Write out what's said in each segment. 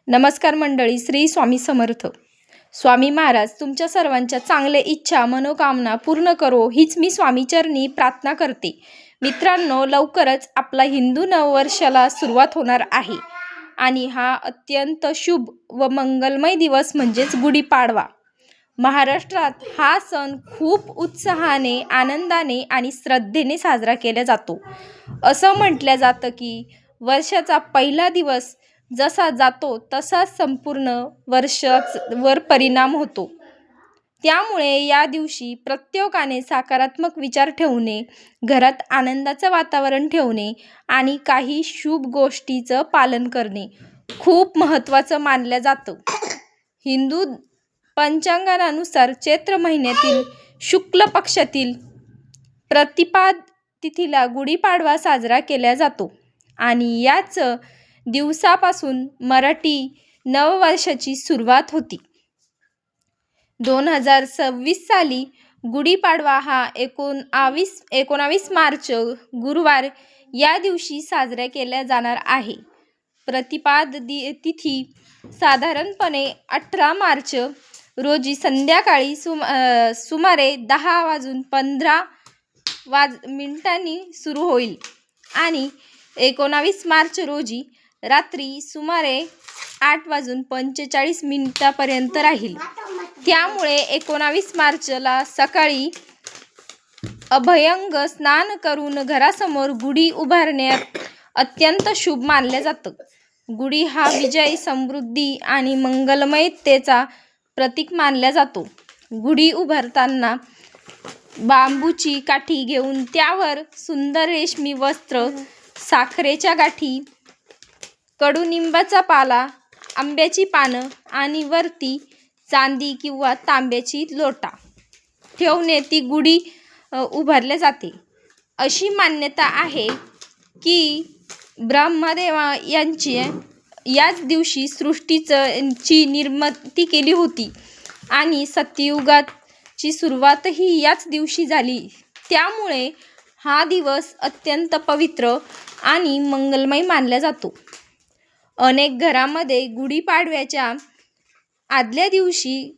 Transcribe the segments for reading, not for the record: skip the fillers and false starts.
नमस्कार मंडळी, श्री स्वामी समर्थ. स्वामी महाराज तुमच्या सर्वांच्या चांगल्या इच्छा मनोकामना पूर्ण करो हीच मी स्वामीचरणी प्रार्थना करते. मित्रांनो, लवकरच आपला हिंदू नववर्षाला सुरुवात होणार आहे आणि हा अत्यंत शुभ व मंगलमय दिवस म्हणजेच गुढीपाडवा. महाराष्ट्रात हा सण खूप उत्साहाने, आनंदाने आणि श्रद्धेने साजरा केला जातो. असं म्हटलं जातं की वर्षाचा पहिला दिवस जसा जातो तसाच संपूर्ण वर्षावर परिणाम होतो. त्यामुळे या दिवशी प्रत्येकाने सकारात्मक विचार ठेवणे, घरात आनंदाचं वातावरण ठेवणे आणि काही शुभ गोष्टीचं पालन करणे खूप महत्त्वाचं मानलं जातं. हिंदू पंचांगानुसार चैत्र महिन्यातील शुक्ल पक्षातील प्रतिपद तिथीला गुढीपाडवा साजरा केला जातो आणि याच दिवसापासून मराठी नववर्षाची सुरुवात होती. 2026 साली गुढीपाडवा हा 19 मार्च गुरुवार या दिवशी साजरा केला जाणार आहे. प्रतिपद तिथी साधारणपणे 18 मार्च रोजी संध्याकाळी सुमारे 10:15 सुरू होईल आणि 19 मार्च रोजी रात्री सुमारे 8:45 पर्यंत राहील. त्यामुळे 19 मार्चला सकाळी अभ्यंग स्नान करून घरासमोर गुढी उभारण्यात अत्यंत शुभ मानलं जातं. गुढी हा विजय, समृद्धी आणि मंगलमयतेचा प्रतीक मानला जातो. गुढी उभारताना बांबूची काठी घेऊन त्यावर सुंदर रेशमी वस्त्र, साखरेच्या गाठी, कडुनिंबाचा पाला, आंब्याची पानं आणि वरती चांदी किंवा तांब्याची लोटा ठेवून ती गुढी उभारली जाते. अशी मान्यता आहे की ब्रह्मदेवा यांची याच दिवशी सृष्टीची निर्मिती केली होती आणि सत्ययुगाची सुरुवातही याच दिवशी झाली. त्यामुळे हा दिवस अत्यंत पवित्र आणि मंगलमय मानला जातो. अनेक घरांमध्ये गुढीपाडव्याच्या आदल्या दिवशी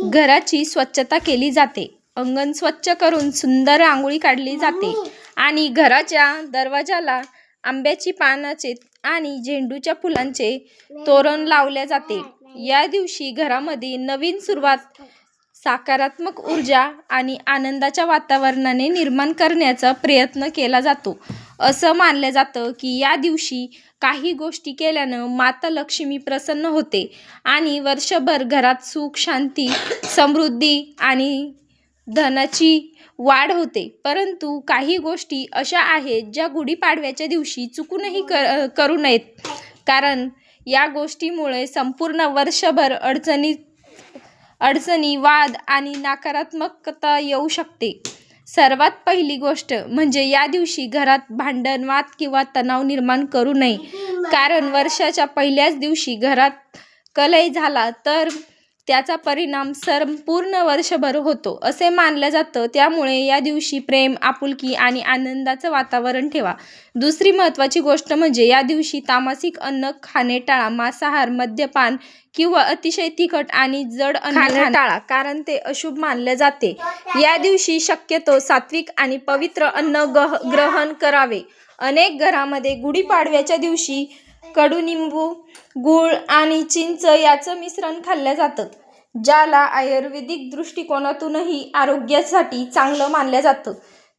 घराची स्वच्छता केली जाते. अंगण स्वच्छ करून सुंदर रांगोळी काढली जाते आणि घराच्या दरवाजाला आंब्याची पानाचे आणि झेंडूच्या फुलांचे तोरण लावले जाते. या दिवशी घरामध्ये नवीन सुरुवात, सकारात्मक ऊर्जा आणि आनंदाच्या वातावरणाने निर्माण करण्याचा प्रयत्न केला जातो. असं मानलं जातं की या दिवशी काही गोष्टी केल्यानं माता लक्ष्मी प्रसन्न होते आणि वर्षभर घरात सुख, शांती, समृद्धी आणि धनाची वाढ होते. परंतु काही गोष्टी अशा आहेत ज्या गुढीपाडव्याच्या दिवशी चुकूनही करू नयेत, कारण या गोष्टीमुळे संपूर्ण वर्षभर अडचणी, वाद आणि नकारात्मकता येऊ शकते. सर्वात पहिली गोष्ट म्हणजे या दिवशी घरात भांडण, वाद किंवा तणाव निर्माण करू नये, कारण वर्षाच्या पहिल्याच दिवशी घरात कलह झाला तर त्याचा परिणाम संपूर्ण वर्षभर होतो असे मानलं जातं. त्यामुळे या दिवशी प्रेम, आपुलकी आणि आनंदाचं वातावरण ठेवा. दुसरी महत्त्वाची गोष्ट म्हणजे या दिवशी तामसिक अन्न खाणे टाळा. मांसाहार, मद्यपान किंवा अतिशय तिखट आणि जड अन्न खाणे टाळा, कारण ते अशुभ मानले जाते. या दिवशी शक्यतो सात्विक आणि पवित्र अन्न ग्रहण करावे. अनेक घरांमध्ये गुढीपाडव्याच्या दिवशी कडुनिंबू, गूळ आणि चिंच याचं मिश्रण खाल्लं जातं, ज्याला आयुर्वेदिक दृष्टिकोनातूनही आरोग्यासाठी चांगलं मानलं जातं.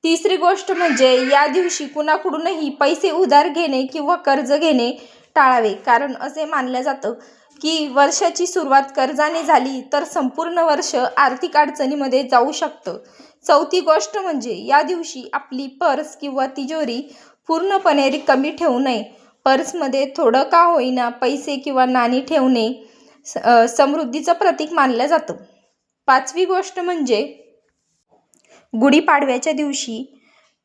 तिसरी गोष्ट म्हणजे या दिवशी कुणाकडूनही पैसे उधार घेणे किंवा कर्ज घेणे टाळावे, कारण असे मानलं जातं की वर्षाची सुरुवात कर्जाने झाली तर संपूर्ण वर्ष आर्थिक अडचणीमध्ये जाऊ शकतं. चौथी गोष्ट म्हणजे या दिवशी आपली पर्स किंवा तिजोरी पूर्णपणे रिकामी ठेवू नये. पर्समध्ये थोडं का होईना पैसे किंवा नाणी ठेवणे समृद्धीचं प्रतीक मानलं जातं. पाचवी गोष्ट म्हणजे गुढीपाडव्याच्या दिवशी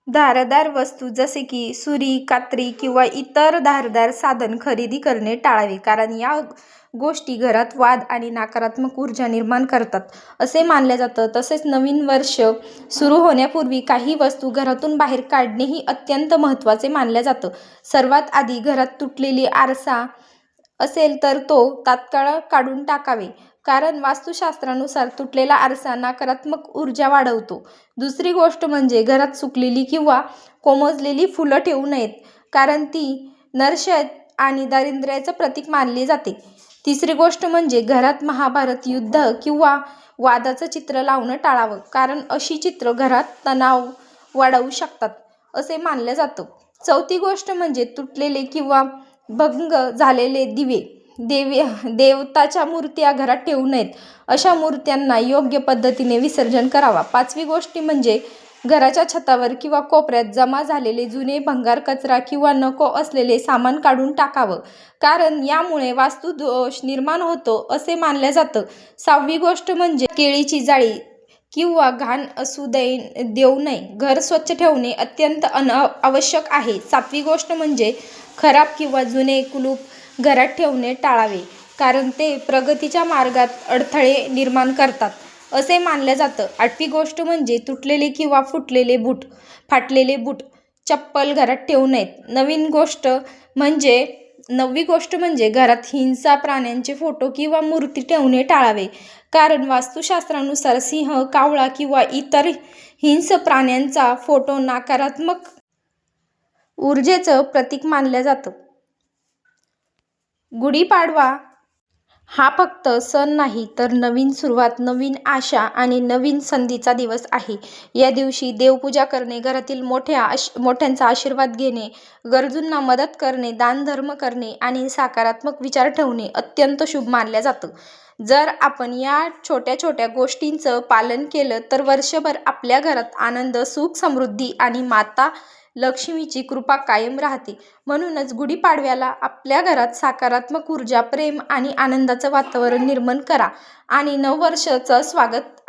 धारदार वस्तू जसे की सुरी, कात्री किंवा इतर धारदार साधन खरेदी करणे टाळावे, कारण या गोष्टी घरात वाद आणि नकारात्मक ऊर्जा निर्माण करतात असे मानले जातं. तसेच नवीन वर्ष सुरू होण्यापूर्वी काही वस्तू घरातून बाहेर काढणेही अत्यंत महत्त्वाचे मानले जातं. सर्वात आधी घरात तुटलेली आरसा असेल तर तो तात्काळ काढून टाकावे, कारण वास्तुशास्त्रानुसार तुटलेला आरसा नकारात्मक ऊर्जा वाढवतो. दुसरी गोष्ट म्हणजे घरात सुकलेली किंवा कोमेजलेली फुलं ठेवू नयेत, कारण ती नरशय आणि दारिद्र्याचं प्रतीक मानले जाते. तिसरी गोष्ट म्हणजे घरात महाभारत युद्ध किंवा वादाचं चित्र लावणं टाळावं, कारण अशी चित्र घरात तणाव वाढवू शकतात असे मानलं जातं. चौथी गोष्ट म्हणजे तुटलेले किंवा भंग झालेले दिवे, देवताच्या मूर्त्या घरात ठेवू नयेत. अशा मूर्त्यांना योग्य पद्धतीने विसर्जन करावा. पाचवी गोष्ट म्हणजे घराच्या छतावर किंवा कोपऱ्यात जमा झालेले जुने भंगार कचरा किंवा नको असलेले सामान काढून टाकावं, कारण यामुळे वास्तुदोष निर्माण होतो असे मानलं जातं. सहावी गोष्ट म्हणजे केळीची जाळी किंवा घाण असू देऊ नये. घर स्वच्छ ठेवणे अत्यंत आवश्यक आहे. सातवी गोष्ट म्हणजे खराब किंवा जुने कुलूप घरात ठेवणे टाळावे, कारण ते प्रगतीच्या मार्गात अडथळे निर्माण करतात असे मानलं जातं. आठवी गोष्ट म्हणजे तुटलेले किंवा फाटलेले बूट, चप्पल घरात ठेवू नयेत. नववी गोष्ट म्हणजे घरात हिंस्र प्राण्यांचे फोटो किंवा मूर्ती ठेवणे टाळावे, कारण वास्तुशास्त्रानुसार सिंह, कावळा किंवा इतर हिंस्र प्राण्यांचा फोटो नकारात्मक ऊर्जेचं प्रतीक मानलं जातं. गुढीपाडवा हा फक्त सण नाही, तर नवीन सुरुवात, नवीन आशा आणि नवीन संधीचा दिवस आहे. या दिवशी देवपूजा करणे, घरातील मोठ्यांचा आशीर्वाद घेणे, गरजूंना मदत करणे, दानधर्म करणे आणि सकारात्मक विचार ठेवणे अत्यंत शुभ मानलं जातं. जर आपण या छोट्या छोट्या गोष्टींचं पालन केलं तर वर्षभर आपल्या घरात आनंद, सुख, समृद्धी आणि माता लक्ष्मीची कृपा कायम राहते. म्हणूनच गुढीपाडव्याला आपल्या घरात सकारात्मक ऊर्जा, प्रेम आणि आनंदाचं वातावरण निर्माण करा आणि नववर्षाचं स्वागत